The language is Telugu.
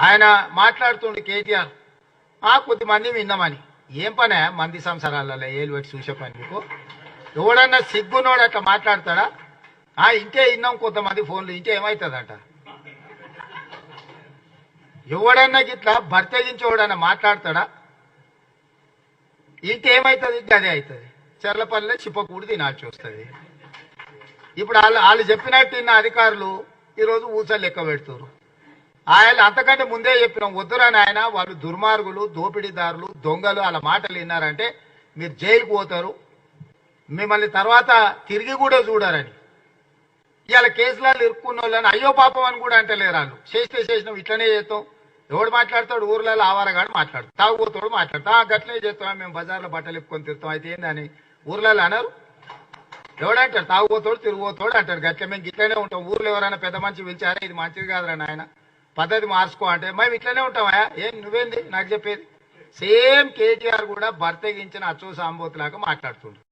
ఆయన మాట్లాడుతుండే కేటీఆర్ కొద్దిమంది విన్నామని. ఏం పనే మంది సంసారాలలో ఏలు పెట్టి చూసే పని మీకు? ఎవడన్నా సిగ్గునోడు అట్లా మాట్లాడతాడా? ఇంకే విన్నాం కొంతమంది ఫోన్లు, ఇంకే ఏమవుతుందంట? ఎవడన్నా గిట్లా బర్తగించి ఎవడన్నా మాట్లాడతాడా? ఇంకేమవుతుంది? అదే అవుతుంది. చెర్లపల్లిలో చిప్పకూడి తినాల్సి వస్తుంది. ఇప్పుడు వాళ్ళు చెప్పినట్టు ఇన్న అధికారులు ఈరోజు ఊసలు లెక్క పెడుతున్నారు. ఆయన అంతకంటే ముందే చెప్పినాం, వద్దురాని ఆయన వాళ్ళు దుర్మార్గులు, దోపిడీదారులు, దొంగలు, వాళ్ళ మాటలు విన్నారంటే మీరు జైలుకు పోతారు, మిమ్మల్ని తర్వాత తిరిగి కూడా చూడారని. ఇవాళ కేసులలో ఇరుక్కున్న వాళ్ళని అయ్యో పాపం అని కూడా అంటలేరు వాళ్ళు. చేసినాం ఇట్లనే చేస్తాం. ఎవడు మాట్లాడతాడు? ఊర్లలో ఆవారగాడు మాట్లాడతాడు, తాగుపోతాడు మాట్లాడతా గట్లనే చేస్తాం, మేము బజార్లో బట్టలు ఇప్పుకొని తిరుగుతాం. అయితే ఏందని ఊర్లలో అన్నారు? ఎవడంటాడు? తాగుపోతాడు తిరిగిపోతాడు అంటాడు. గట్ల మేము ఇట్లనే ఉంటాం. ఊర్లో ఎవరైనా పెద్ద మనిషి పిలిచారా ఇది మంచిది కాదురా నాయన పద్ధతి మార్చుకో అంటే మేము ఇట్లనే ఉంటామా? ఏం నువ్వేంది నాకు చెప్పేది? సేమ్ కేటీఆర్ కూడా బర్తగించిన అచ్చో సాంబోతులాగా మాట్లాడుతుండు.